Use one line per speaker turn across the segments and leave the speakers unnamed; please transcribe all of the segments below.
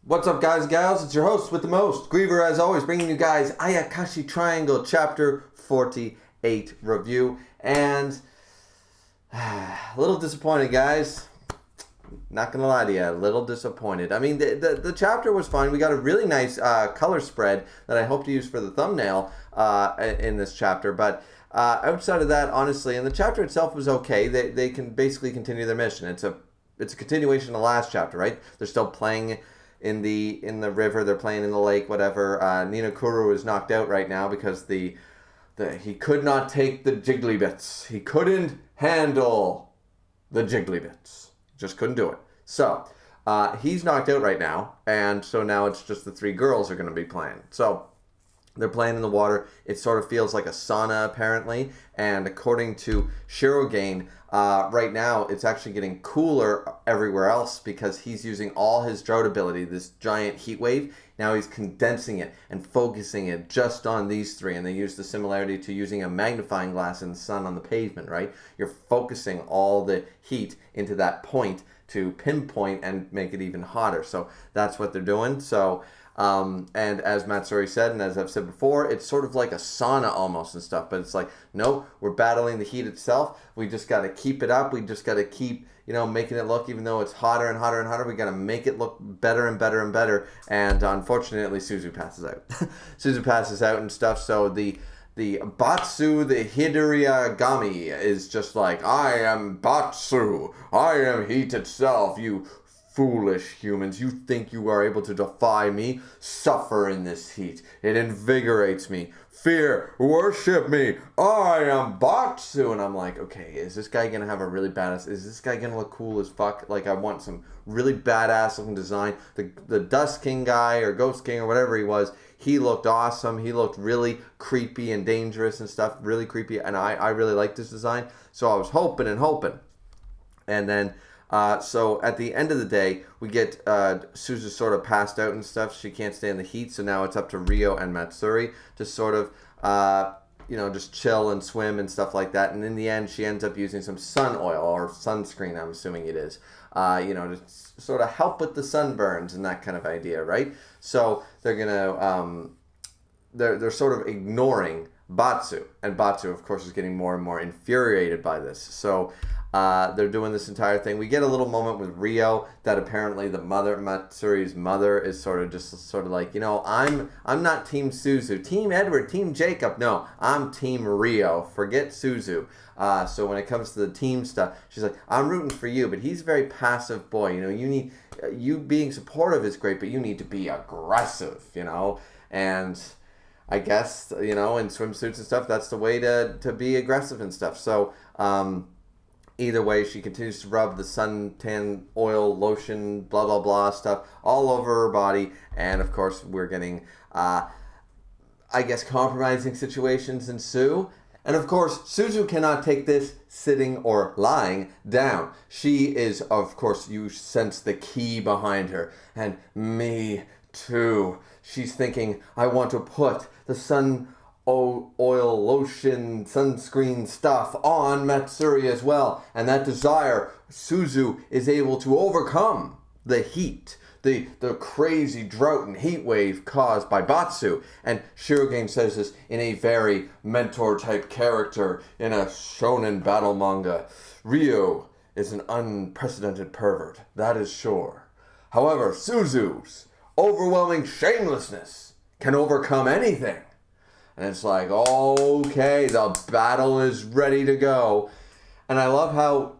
What's up, guys and gals? It's your host with the most, Griever, as always, bringing you guys Ayakashi Triangle Chapter 48 review. And a little disappointed, guys. Not gonna lie to you, a little disappointed. I mean, the chapter was fine. We got a really nice color spread that I hope to use for the thumbnail in this chapter. But outside of that, honestly, and the chapter itself was okay. They can basically continue their mission. It's a continuation of the last chapter, right? They're still playing in the river. They're playing in the lake, whatever. Ninokuru is knocked out right now because he could not take the jiggly bits. He couldn't handle the jiggly bits. Just couldn't do it. So he's knocked out right now, and so now it's just the three girls are going to be playing. So they're playing in the water. It sort of feels like a sauna, apparently. And according to Shirogane, right now it's actually getting cooler everywhere else because he's using all his drought ability, this giant heat wave. Now he's condensing it and focusing it just on these three. And they use the similarity to using a magnifying glass in the sun on the pavement, right? You're focusing all the heat into that point to pinpoint and make it even hotter. So that's what they're doing. So and as Matsuri said, and as I've said before, it's sort of like a sauna almost and stuff, but it's like, no, we're battling the heat itself. We just got to keep it up. We just got to keep, making it look, even though it's hotter and hotter and hotter, we got to make it look better and better and better. And unfortunately, Suzu passes out. Suzu passes out and stuff. So the Batsu, the Hidariagami, is just like, I am Batsu. I am heat itself. You foolish humans, you think you are able to defy me? Suffer in this heat. It invigorates me. Fear, worship me. I am Batsu. And I'm like, okay, is this guy going to have a really badass, is this guy going to look cool as fuck? Like, I want some really badass looking design. The Dust King guy or Ghost King or whatever he was, he looked awesome. He looked really creepy and dangerous and stuff, really creepy. And I really liked this design. So I was hoping. And then so at the end of the day, we get Suzu sort of passed out and stuff. She can't stand the heat, so now it's up to Rio and Matsuri to sort of, just chill and swim and stuff like that. And in the end, she ends up using some sun oil or sunscreen, I'm assuming it is, to sort of help with the sunburns and that kind of idea, right? So they're gonna, they're sort of ignoring Batsu, and Batsu, of course, is getting more and more infuriated by this. So they're doing this entire thing. We get a little moment with Rio that apparently the mother, Matsuri's mother, is sort of like, I'm not Team Suzu, Team Edward, Team Jacob. No, I'm Team Rio. Forget Suzu. So when it comes to the team stuff, she's like, I'm rooting for you, but he's a very passive boy. You being supportive is great, but you need to be aggressive. And I guess in swimsuits and stuff, that's the way to be aggressive and stuff. So either way, she continues to rub the suntan oil, lotion, blah, blah, blah stuff all over her body. And, of course, we're getting, compromising situations ensue. And, of course, Suzu cannot take this sitting or lying down. She is, of course, you sense the ki behind her. And me, too. She's thinking, I want to put the oil, lotion, sunscreen stuff on Matsuri as well. And that desire, Suzu is able to overcome the heat, the crazy drought and heat wave caused by Batsu. And Shirogane says this in a very mentor-type character in a shonen battle manga. Ryo is an unprecedented pervert, that is sure. However, Suzu's overwhelming shamelessness can overcome anything. And it's like, okay, the battle is ready to go. And I love how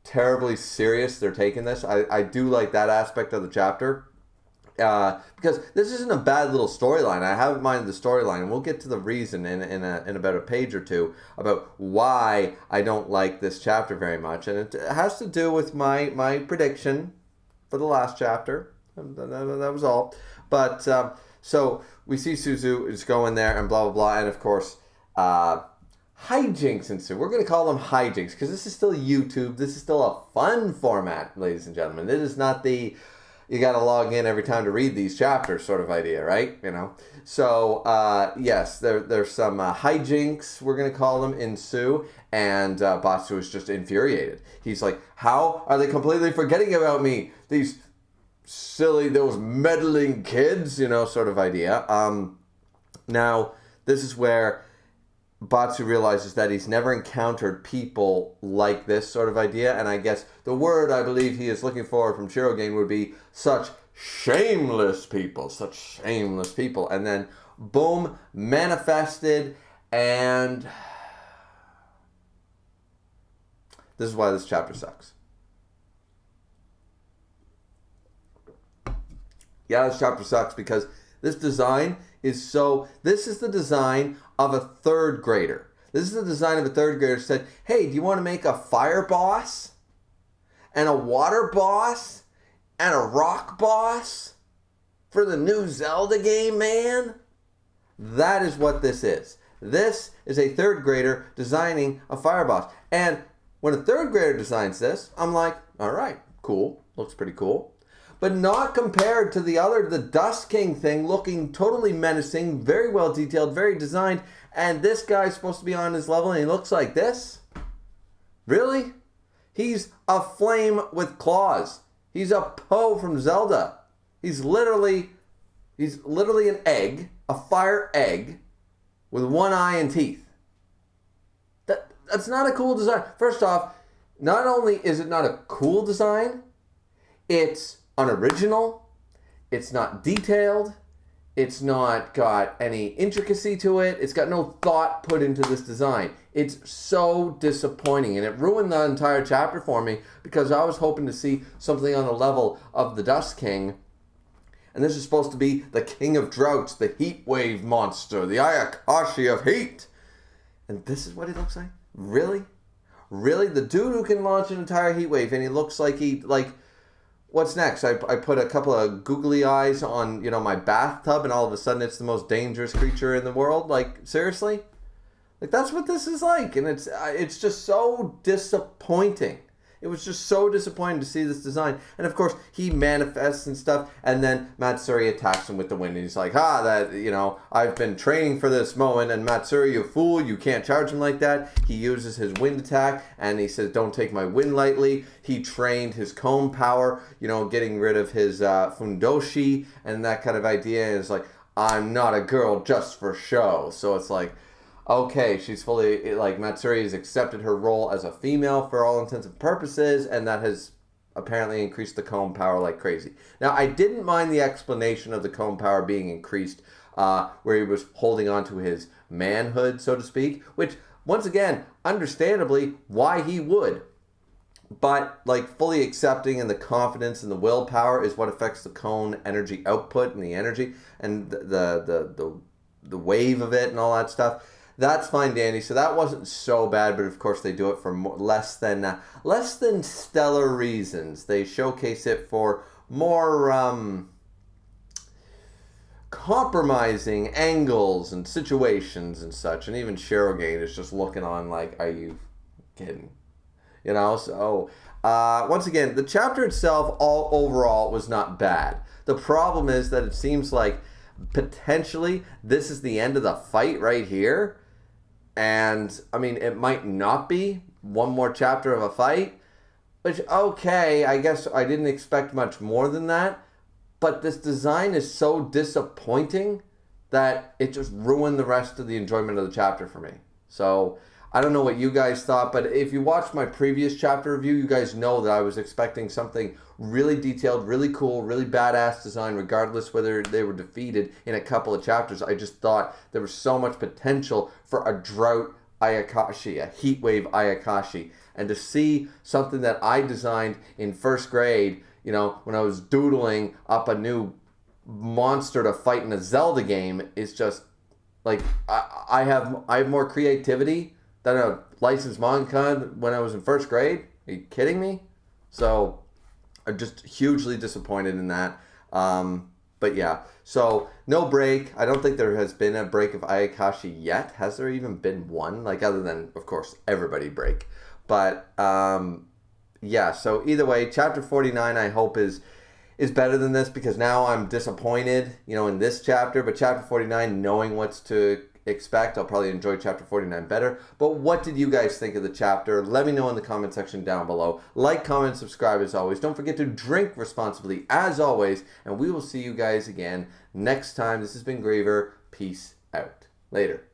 terribly serious they're taking this. I do like that aspect of the chapter. Because this isn't a bad little storyline. I haven't minded the storyline. And we'll get to the reason in about a page or two about why I don't like this chapter very much. And it has to do with my prediction for the last chapter. That was all. But so we see Suzu is going there and blah, blah, blah. And, of course, hijinks ensue. We're going to call them hijinks because this is still YouTube. This is still a fun format, ladies and gentlemen. This is not the you got to log in every time to read these chapters sort of idea, right? So, yes, there's some hijinks, we're going to call them, ensue. And Batsu is just infuriated. He's like, how are they completely forgetting about me? These silly, those meddling kids, sort of idea. Now, this is where Batsu realizes that he's never encountered people like this sort of idea, and I guess the word I believe he is looking for from Shirogen would be such shameless people, and then boom, manifested, and this is why this chapter sucks. Yeah, this chapter sucks because this design is this is the design of a third grader. This is the design of a third grader said, hey, do you want to make a fire boss? And a water boss? And a rock boss? For the new Zelda game, man? That is what this is. This is a third grader designing a fire boss. And when a third grader designs this, I'm like, all right, cool. Looks pretty cool. But not compared to the Dust King thing, looking totally menacing, very well detailed, very designed, and this guy's supposed to be on his level and he looks like this? Really? He's a flame with claws. He's a Poe from Zelda. He's literally an egg, a fire egg, with one eye and teeth. That's not a cool design. First off, not only is it not a cool design, it's unoriginal, it's not detailed, it's not got any intricacy to it, it's got no thought put into this design. It's so disappointing, and it ruined the entire chapter for me because I was hoping to see something on the level of the Dust King, and this is supposed to be the king of droughts, the heat wave monster, the Ayakashi of heat. And this is what he looks like? Really? Really? The dude who can launch an entire heat wave, and he looks like what's next? I put a couple of googly eyes on, my bathtub, and all of a sudden it's the most dangerous creature in the world. Like, seriously? Like, that's what this is like, and it's just so disappointing. It was just so disappointing to see this design. And of course, he manifests and stuff, and then Matsuri attacks him with the wind, and he's like, I've been training for this moment, and Matsuri, you fool, you can't charge him like that. He uses his wind attack, and he says, don't take my wind lightly. He trained his cone power, getting rid of his fundoshi, and that kind of idea. And it's like, I'm not a girl just for show. So it's like, okay, she's fully, Matsuri has accepted her role as a female for all intents and purposes, and that has apparently increased the cone power like crazy. Now, I didn't mind the explanation of the cone power being increased, where he was holding on to his manhood, so to speak, which, once again, understandably, why he would. But, fully accepting and the confidence and the willpower is what affects the cone energy output and the energy and the wave of it and all that stuff. That's fine, Danny. So that wasn't so bad, but of course they do it for less than stellar reasons. They showcase it for more compromising angles and situations and such. And even Shirogen is just looking on like, are you kidding? So once again, the chapter itself overall was not bad. The problem is that it seems like potentially this is the end of the fight right here. And, it might not be one more chapter of a fight, which, okay, I guess I didn't expect much more than that. But this design is so disappointing that it just ruined the rest of the enjoyment of the chapter for me. So, I don't know what you guys thought, but if you watched my previous chapter review, you guys know that I was expecting something really detailed, really cool, really badass design, regardless whether they were defeated in a couple of chapters. I just thought there was so much potential for a drought Ayakashi, a heat wave Ayakashi. And to see something that I designed in first grade, when I was doodling up a new monster to fight in a Zelda game, is just like, I have more creativity than a licensed manga when I was in first grade. Are you kidding me? So I'm just hugely disappointed in that. But yeah, so no break. I don't think there has been a break of Ayakashi yet. Has there even been one? Other than, of course, everybody break. But yeah, so either way, chapter 49 I hope is better than this, because now I'm disappointed, in this chapter. But chapter 49, knowing what's to expect. I'll probably enjoy chapter 49 better. But what did you guys think of the chapter? Let me know in the comment section down below. Like, comment, subscribe as always. Don't forget to drink responsibly as always. And we will see you guys again next time. This has been Griever. Peace out. Later.